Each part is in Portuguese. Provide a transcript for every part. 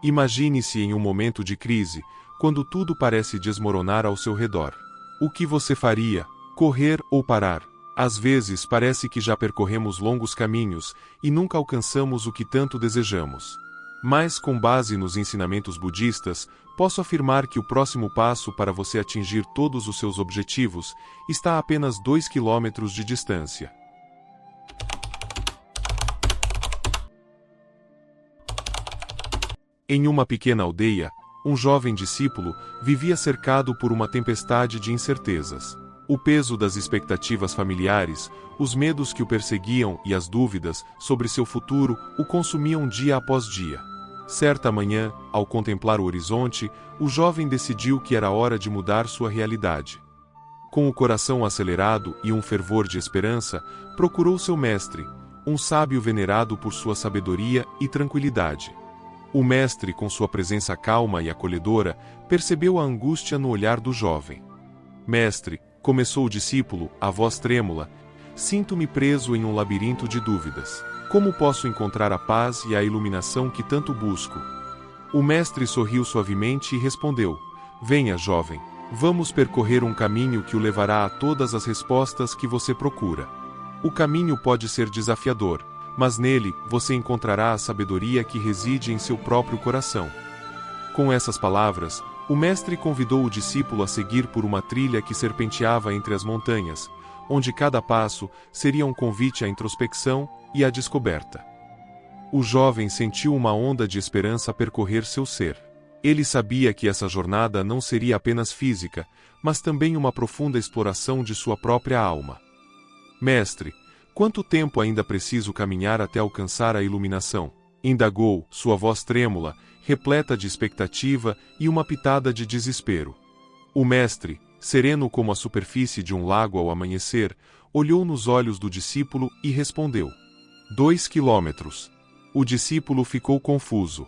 Imagine-se em um momento de crise, quando tudo parece desmoronar ao seu redor. O que você faria? Correr ou parar? Às vezes parece que já percorremos longos caminhos e nunca alcançamos o que tanto desejamos. Mas, com base nos ensinamentos budistas, posso afirmar que o próximo passo para você atingir todos os seus objetivos está a apenas 2 quilômetros de distância. Em uma pequena aldeia, um jovem discípulo vivia cercado por uma tempestade de incertezas. O peso das expectativas familiares, os medos que o perseguiam e as dúvidas sobre seu futuro o consumiam dia após dia. Certa manhã, ao contemplar o horizonte, o jovem decidiu que era hora de mudar sua realidade. Com o coração acelerado e um fervor de esperança, procurou seu mestre, um sábio venerado por sua sabedoria e tranquilidade. O mestre, com sua presença calma e acolhedora, percebeu a angústia no olhar do jovem. Mestre, começou o discípulo, a voz trêmula, sinto-me preso em um labirinto de dúvidas. Como posso encontrar a paz e a iluminação que tanto busco? O mestre sorriu suavemente e respondeu: venha, jovem, vamos percorrer um caminho que o levará a todas as respostas que você procura. O caminho pode ser desafiador, mas nele você encontrará a sabedoria que reside em seu próprio coração. Com essas palavras, o mestre convidou o discípulo a seguir por uma trilha que serpenteava entre as montanhas, onde cada passo seria um convite à introspecção e à descoberta. O jovem sentiu uma onda de esperança percorrer seu ser. Ele sabia que essa jornada não seria apenas física, mas também uma profunda exploração de sua própria alma. Mestre, quanto tempo ainda preciso caminhar até alcançar a iluminação? Indagou, sua voz trêmula, repleta de expectativa e uma pitada de desespero. O mestre, sereno como a superfície de um lago ao amanhecer, olhou nos olhos do discípulo e respondeu: 2 quilômetros. O discípulo ficou confuso.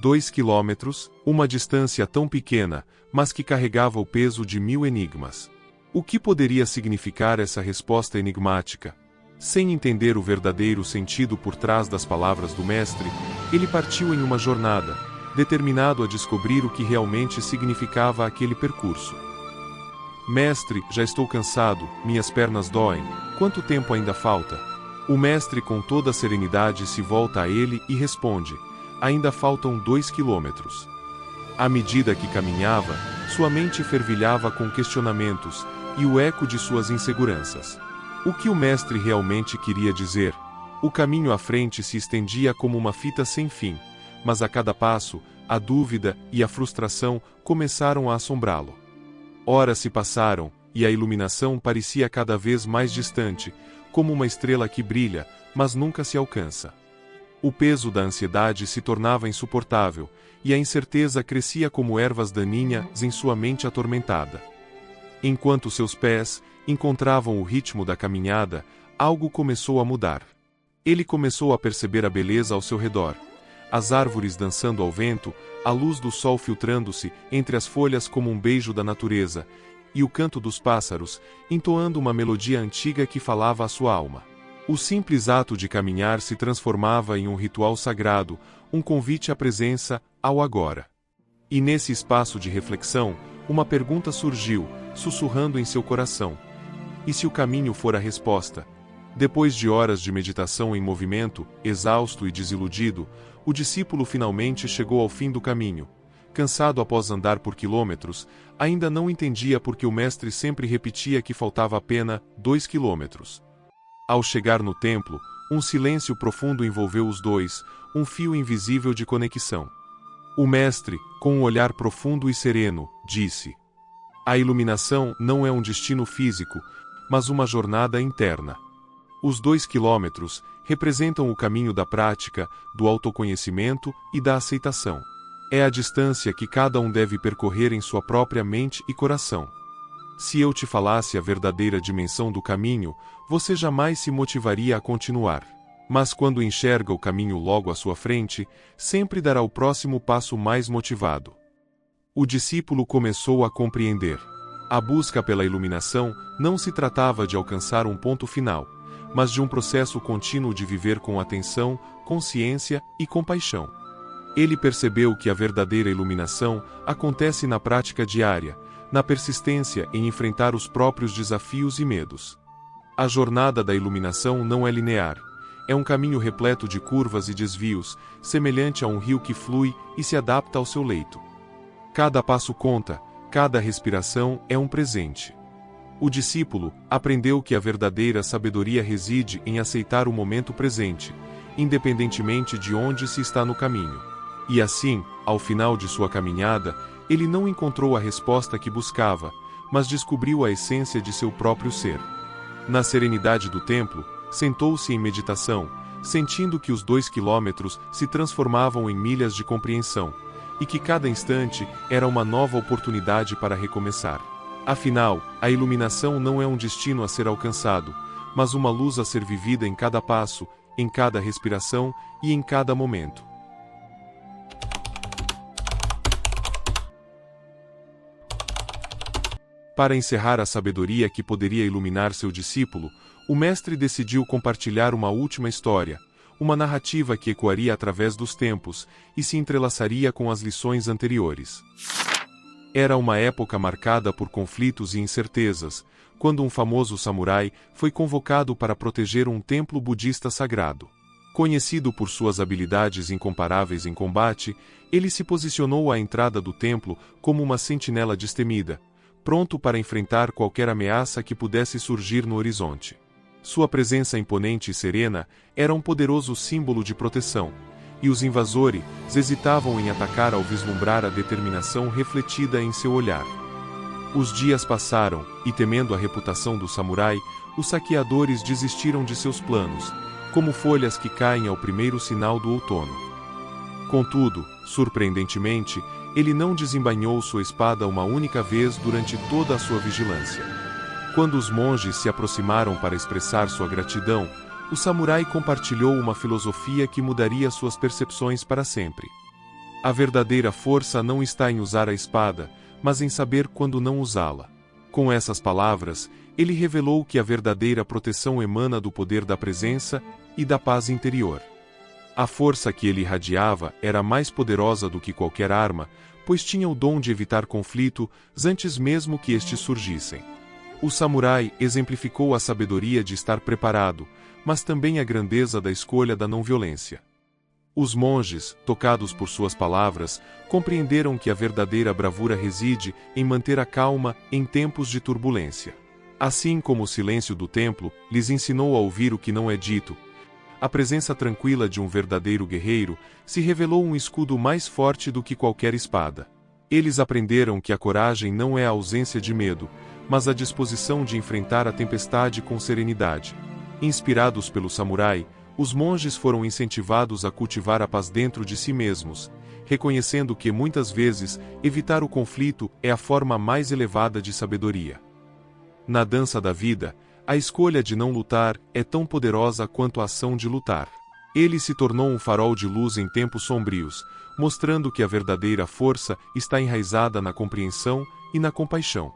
2 quilômetros, uma distância tão pequena, mas que carregava o peso de 1000 enigmas. O que poderia significar essa resposta enigmática? Sem entender o verdadeiro sentido por trás das palavras do mestre, ele partiu em uma jornada, determinado a descobrir o que realmente significava aquele percurso. Mestre, já estou cansado, minhas pernas doem, quanto tempo ainda falta? O mestre com toda a serenidade se volta a ele e responde: ainda faltam 2 quilômetros. À medida que caminhava, sua mente fervilhava com questionamentos e o eco de suas inseguranças. O que o mestre realmente queria dizer? O caminho à frente se estendia como uma fita sem fim, mas a cada passo, a dúvida e a frustração começaram a assombrá-lo. Horas se passaram, e a iluminação parecia cada vez mais distante, como uma estrela que brilha, mas nunca se alcança. O peso da ansiedade se tornava insuportável, e a incerteza crescia como ervas daninhas em sua mente atormentada. Enquanto seus pés encontravam o ritmo da caminhada, algo começou a mudar. Ele começou a perceber a beleza ao seu redor. As árvores dançando ao vento, a luz do sol filtrando-se entre as folhas como um beijo da natureza, e o canto dos pássaros, entoando uma melodia antiga que falava à sua alma. O simples ato de caminhar se transformava em um ritual sagrado, um convite à presença, ao agora. E nesse espaço de reflexão, uma pergunta surgiu, sussurrando em seu coração: e se o caminho for a resposta? Depois de horas de meditação em movimento, exausto e desiludido, o discípulo finalmente chegou ao fim do caminho. Cansado após andar por quilômetros, ainda não entendia por que o mestre sempre repetia que faltava apenas 2 quilômetros. Ao chegar no templo, um silêncio profundo envolveu os dois, um fio invisível de conexão. O mestre, com um olhar profundo e sereno, disse: a iluminação não é um destino físico, mas uma jornada interna. Os 2 quilômetros representam o caminho da prática, do autoconhecimento e da aceitação. É a distância que cada um deve percorrer em sua própria mente e coração. Se eu te falasse a verdadeira dimensão do caminho, você jamais se motivaria a continuar. Mas quando enxerga o caminho logo à sua frente, sempre dará o próximo passo mais motivado. O discípulo começou a compreender. A busca pela iluminação não se tratava de alcançar um ponto final, mas de um processo contínuo de viver com atenção, consciência e compaixão. Ele percebeu que a verdadeira iluminação acontece na prática diária, na persistência em enfrentar os próprios desafios e medos. A jornada da iluminação não é linear. É um caminho repleto de curvas e desvios, semelhante a um rio que flui e se adapta ao seu leito. Cada passo conta, cada respiração é um presente. O discípulo aprendeu que a verdadeira sabedoria reside em aceitar o momento presente, independentemente de onde se está no caminho. E assim, ao final de sua caminhada, ele não encontrou a resposta que buscava, mas descobriu a essência de seu próprio ser. Na serenidade do templo, sentou-se em meditação, sentindo que os 2 quilômetros se transformavam em milhas de compreensão, e que cada instante era uma nova oportunidade para recomeçar. Afinal, a iluminação não é um destino a ser alcançado, mas uma luz a ser vivida em cada passo, em cada respiração e em cada momento. Para encerrar a sabedoria que poderia iluminar seu discípulo, o mestre decidiu compartilhar uma última história, uma narrativa que ecoaria através dos tempos e se entrelaçaria com as lições anteriores. Era uma época marcada por conflitos e incertezas, quando um famoso samurai foi convocado para proteger um templo budista sagrado. Conhecido por suas habilidades incomparáveis em combate, ele se posicionou à entrada do templo como uma sentinela destemida, pronto para enfrentar qualquer ameaça que pudesse surgir no horizonte. Sua presença imponente e serena era um poderoso símbolo de proteção, e os invasores hesitavam em atacar ao vislumbrar a determinação refletida em seu olhar. Os dias passaram, e temendo a reputação do samurai, os saqueadores desistiram de seus planos, como folhas que caem ao primeiro sinal do outono. Contudo, surpreendentemente, ele não desembainhou sua espada uma única vez durante toda a sua vigilância. Quando os monges se aproximaram para expressar sua gratidão, o samurai compartilhou uma filosofia que mudaria suas percepções para sempre. A verdadeira força não está em usar a espada, mas em saber quando não usá-la. Com essas palavras, ele revelou que a verdadeira proteção emana do poder da presença e da paz interior. A força que ele irradiava era mais poderosa do que qualquer arma, pois tinha o dom de evitar conflitos antes mesmo que estes surgissem. O samurai exemplificou a sabedoria de estar preparado, mas também a grandeza da escolha da não-violência. Os monges, tocados por suas palavras, compreenderam que a verdadeira bravura reside em manter a calma em tempos de turbulência. Assim como o silêncio do templo lhes ensinou a ouvir o que não é dito, a presença tranquila de um verdadeiro guerreiro se revelou um escudo mais forte do que qualquer espada. Eles aprenderam que a coragem não é a ausência de medo, mas a disposição de enfrentar a tempestade com serenidade. Inspirados pelo samurai, os monges foram incentivados a cultivar a paz dentro de si mesmos, reconhecendo que muitas vezes evitar o conflito é a forma mais elevada de sabedoria. Na dança da vida, a escolha de não lutar é tão poderosa quanto a ação de lutar. Ele se tornou um farol de luz em tempos sombrios, mostrando que a verdadeira força está enraizada na compreensão e na compaixão.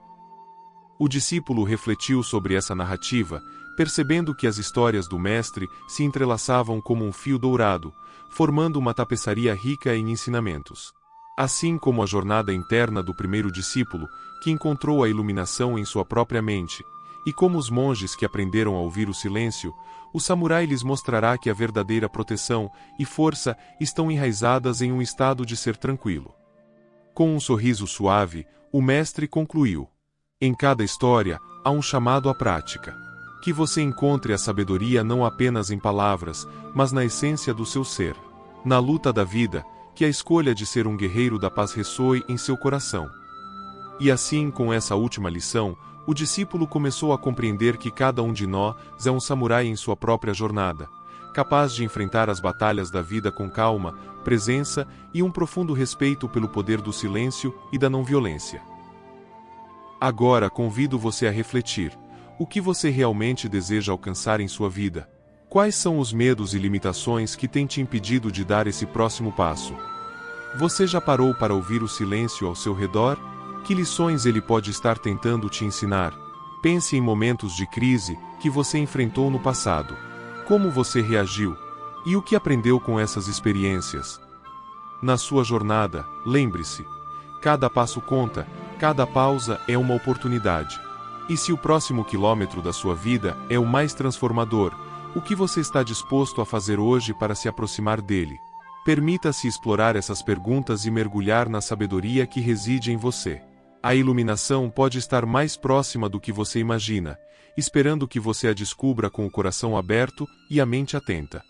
O discípulo refletiu sobre essa narrativa, percebendo que as histórias do mestre se entrelaçavam como um fio dourado, formando uma tapeçaria rica em ensinamentos. Assim como a jornada interna do primeiro discípulo, que encontrou a iluminação em sua própria mente, e como os monges que aprenderam a ouvir o silêncio, o samurai lhes mostrará que a verdadeira proteção e força estão enraizadas em um estado de ser tranquilo. Com um sorriso suave, o mestre concluiu: em cada história, há um chamado à prática. Que você encontre a sabedoria não apenas em palavras, mas na essência do seu ser. Na luta da vida, que a escolha de ser um guerreiro da paz ressoe em seu coração. E assim, com essa última lição, o discípulo começou a compreender que cada um de nós é um samurai em sua própria jornada, capaz de enfrentar as batalhas da vida com calma, presença e um profundo respeito pelo poder do silêncio e da não-violência. Agora convido você a refletir: o que você realmente deseja alcançar em sua vida? Quais são os medos e limitações que têm te impedido de dar esse próximo passo? Você já parou para ouvir o silêncio ao seu redor? Que lições ele pode estar tentando te ensinar? Pense em momentos de crise que você enfrentou no passado. Como você reagiu? E o que aprendeu com essas experiências? Na sua jornada, lembre-se: cada passo conta, cada pausa é uma oportunidade. E se o próximo quilômetro da sua vida é o mais transformador, o que você está disposto a fazer hoje para se aproximar dele? Permita-se explorar essas perguntas e mergulhar na sabedoria que reside em você. A iluminação pode estar mais próxima do que você imagina, esperando que você a descubra com o coração aberto e a mente atenta.